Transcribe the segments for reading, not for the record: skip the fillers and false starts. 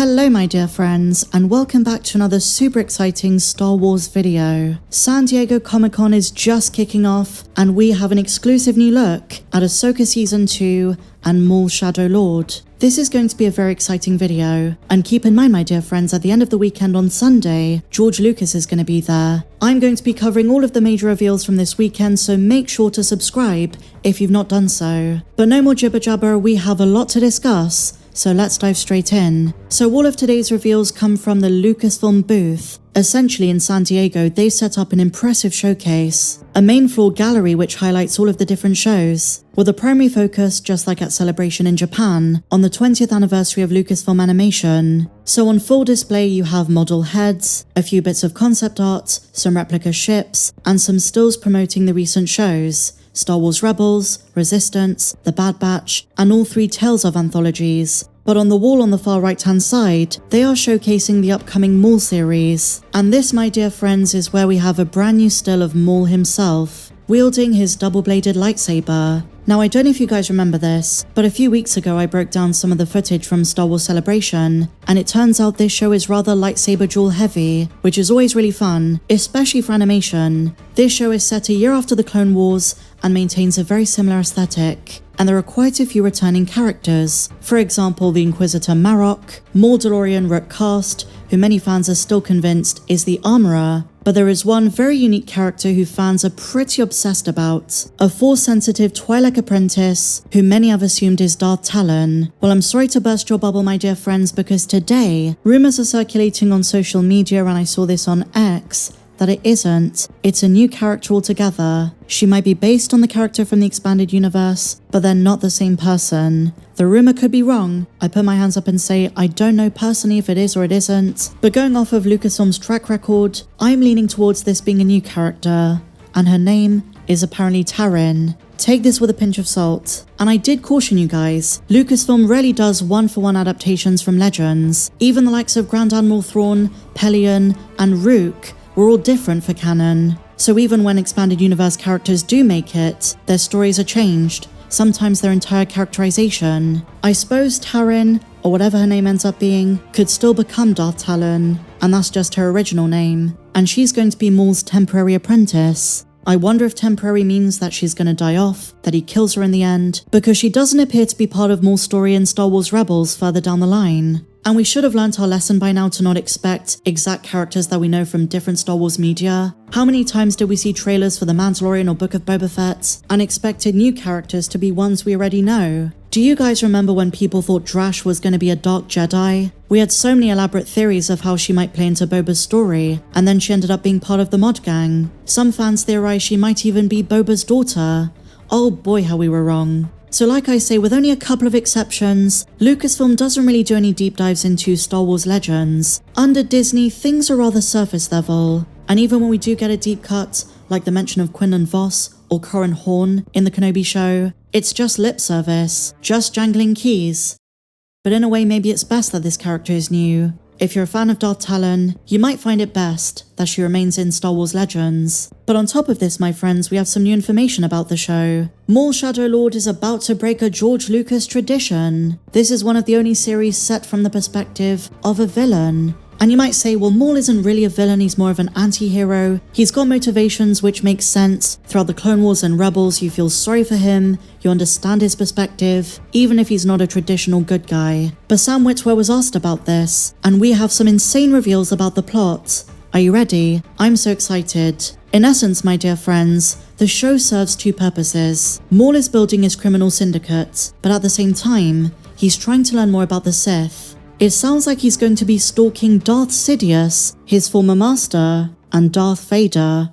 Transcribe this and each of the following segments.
Hello my dear friends, and welcome back to another super exciting Star Wars video. San Diego Comic-Con is just kicking off, and we have an exclusive new look at Ahsoka Season 2 and Maul Shadow Lord. This is going to be a very exciting video, and keep in mind my dear friends, at the end of the weekend on Sunday, George Lucas is going to be there. I'm going to be covering all of the major reveals from this weekend, so make sure to subscribe if you've not done so. But no more jibber jabber, we have a lot to discuss. So let's dive straight in. So all of today's reveals come from the Lucasfilm booth. Essentially in San Diego, they've set up an impressive showcase, a main floor gallery which highlights all of the different shows, with a primary focus, just like at Celebration in Japan, on the 20th anniversary of Lucasfilm animation. So on full display you have model heads, a few bits of concept art, some replica ships, and some stills promoting the recent shows. Star Wars Rebels, Resistance, The Bad Batch, and all three Tales of anthologies. But on the wall on the far right hand side, they are showcasing the upcoming Maul series. And this, my dear friends, is where we have a brand new still of Maul himself, wielding his double-bladed lightsaber. Now I don't know if you guys remember this, but a few weeks ago I broke down some of the footage from Star Wars Celebration, and it turns out this show is rather lightsaber duel heavy, which is always really fun, especially for animation. This show is set a year after the Clone Wars, and maintains a very similar aesthetic, and there are quite a few returning characters. For example, the Inquisitor Marok, Mandalorian Rook Cast, who many fans are still convinced is the Armorer, but there is one very unique character who fans are pretty obsessed about, a Force-sensitive Twi'lek apprentice, who many have assumed is Darth Talon. Well, I'm sorry to burst your bubble, my dear friends, because today, rumors are circulating on social media, and I saw this on X, that it isn't. It's a new character altogether. She might be based on the character from the expanded universe, but they're not the same person. The rumor could be wrong. I put my hands up and say I don't know personally if it is or it isn't, but going off of Lucasfilm's track record, I'm leaning towards this being a new character, and her name is apparently Taryn. Take this with a pinch of salt. And I did caution you guys, Lucasfilm rarely does one-for-one adaptations from legends. Even the likes of Grand Admiral Thrawn, Pelion, and Rook were all different for canon. So even when expanded universe characters do make it, their stories are changed, sometimes their entire characterization. I suppose Taryn, or whatever her name ends up being, could still become Darth Talon, and that's just her original name, and she's going to be Maul's temporary apprentice. I wonder if temporary means that she's gonna die off, that he kills her in the end, because she doesn't appear to be part of Maul's story in Star Wars Rebels further down the line. And we should have learnt our lesson by now to not expect exact characters that we know from different Star Wars media. How many times did we see trailers for The Mandalorian or Book of Boba Fett and expected new characters to be ones we already know? Do you guys remember when people thought Drash was going to be a dark Jedi? We had so many elaborate theories of how she might play into Boba's story, and then she ended up being part of the Mod Gang. Some fans theorized she might even be Boba's daughter. Oh boy, how we were wrong. So like I say, with only a couple of exceptions, Lucasfilm doesn't really do any deep dives into Star Wars legends. Under Disney, things are rather surface level, and even when we do get a deep cut, like the mention of Quinlan Vos or Corran Horn in the Kenobi show, it's just lip service, just jangling keys. But in a way, maybe it's best that this character is new. If you're a fan of Darth Talon, you might find it best that she remains in Star Wars Legends. But on top of this, my friends, we have some new information about the show. Maul Shadow Lord is about to break a George Lucas tradition. This is one of the only series set from the perspective of a villain. And you might say, well, Maul isn't really a villain, he's more of an anti-hero. He's got motivations which make sense. Throughout the Clone Wars and Rebels, you feel sorry for him, you understand his perspective, even if he's not a traditional good guy. But Sam Witwer was asked about this, and we have some insane reveals about the plot. Are you ready? I'm so excited. In essence, my dear friends, the show serves two purposes. Maul is building his criminal syndicate, but at the same time, he's trying to learn more about the Sith. It sounds like he's going to be stalking Darth Sidious, his former master, and Darth Vader.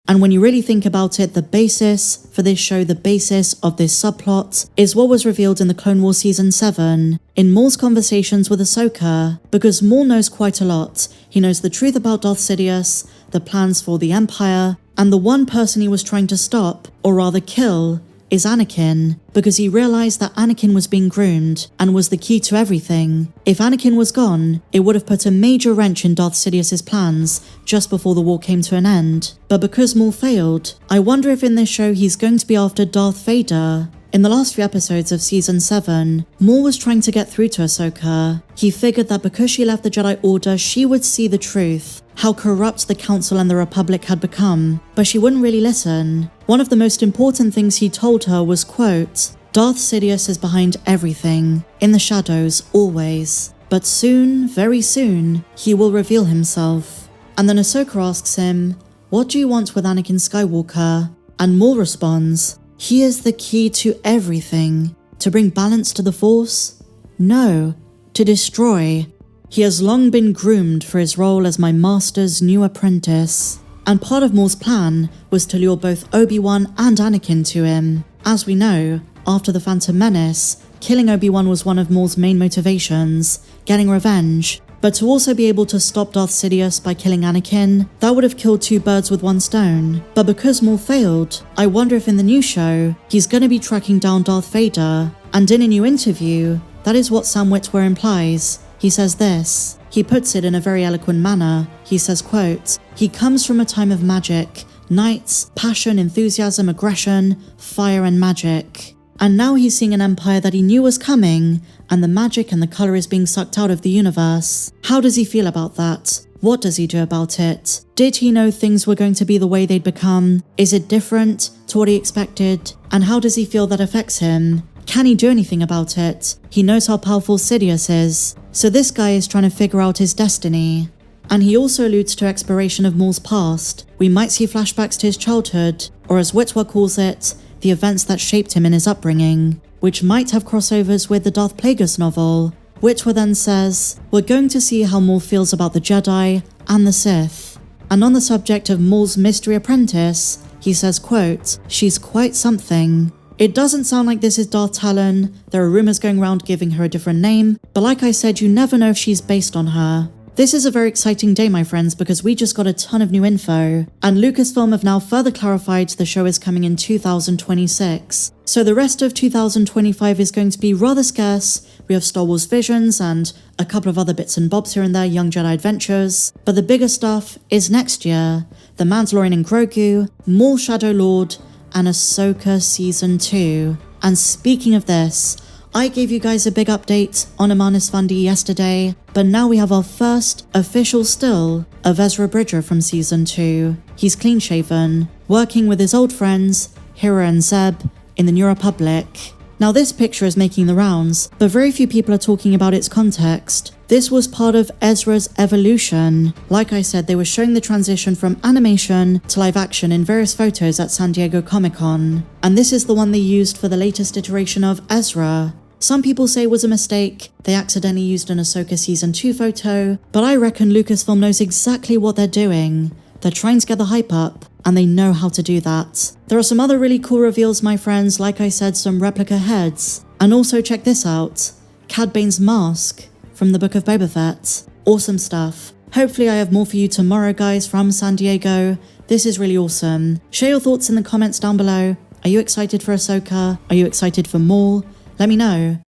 And when you really think about it, the basis for this show, the basis of this subplot, is what was revealed in the Clone Wars Season 7, in Maul's conversations with Ahsoka, because Maul knows quite a lot. He knows the truth about Darth Sidious, the plans for the Empire, and the one person he was trying to stop, or rather kill, is Anakin, because he realized that Anakin was being groomed and was the key to everything. If Anakin was gone, it would have put a major wrench in Darth Sidious's plans just before the war came to an end. But because Maul failed, I wonder if in this show he's going to be after Darth Vader. In the last few episodes of Season 7, Maul was trying to get through to Ahsoka. He figured that because she left the Jedi Order, she would see the truth, how corrupt the Council and the Republic had become, but she wouldn't really listen. One of the most important things he told her was, quote, "Darth Sidious is behind everything, in the shadows always, but soon, very soon, he will reveal himself." And then Ahsoka asks him, "What do you want with Anakin Skywalker?" And Maul responds, "He is the key to everything. To bring balance to the Force? No, to destroy. He has long been groomed for his role as my master's new apprentice." And part of Maul's plan was to lure both Obi-Wan and Anakin to him. As we know, after the Phantom Menace, killing Obi-Wan was one of Maul's main motivations, getting revenge. But to also be able to stop Darth Sidious by killing Anakin, that would have killed two birds with one stone. But because Maul failed, I wonder if in the new show, he's going to be tracking down Darth Vader. And in a new interview, that is what Sam Witwer implies. He says this. He puts it in a very eloquent manner. He says, quote, "He comes from a time of magic, knights, passion, enthusiasm, aggression, fire and magic. And now he's seeing an empire that he knew was coming, and the magic and the color is being sucked out of the universe. How does he feel about that? What does he do about it? Did he know things were going to be the way they'd become? Is it different to what he expected? And how does he feel that affects him? Can he do anything about it? He knows how powerful Sidious is. So this guy is trying to figure out his destiny." And he also alludes to exploration of Maul's past. We might see flashbacks to his childhood, or as Witwer calls it, the events that shaped him in his upbringing, which might have crossovers with the Darth Plagueis novel. Witwer then says, "We're going to see how Maul feels about the Jedi and the Sith." And on the subject of Maul's mystery apprentice, he says, quote, "She's quite something. It doesn't sound like this is Darth Talon. There are rumors going around giving her a different name, but like I said, you never know if she's based on her." This is a very exciting day, my friends, because we just got a ton of new info, and Lucasfilm have now further clarified the show is coming in 2026. So the rest of 2025 is going to be rather scarce. We have Star Wars Visions and a couple of other bits and bobs here and there, Young Jedi Adventures, but the bigger stuff is next year. The Mandalorian and Grogu, Maul Shadow Lord, and Ahsoka Season 2. And speaking of this, I gave you guys a big update on Amanis Fandi yesterday, but now we have our first official still of Ezra Bridger from Season 2. He's clean-shaven, working with his old friends, Hera and Zeb, in the New Republic. Now this picture is making the rounds, but very few people are talking about its context. This was part of Ezra's evolution. Like I said, they were showing the transition from animation to live action in various photos at San Diego Comic-Con. And this is the one they used for the latest iteration of Ezra. Some people say it was a mistake, they accidentally used an Ahsoka Season 2 photo, but I reckon Lucasfilm knows exactly what they're doing. They're trying to get the hype up, and they know how to do that. There are some other really cool reveals, my friends, like I said, some replica heads. And also check this out, Cad Bane's mask from the Book of Boba Fett. Awesome stuff. Hopefully I have more for you tomorrow, guys, from San Diego. This is really awesome. Share your thoughts in the comments down below. Are you excited for Ahsoka? Are you excited for Maul? Let me know.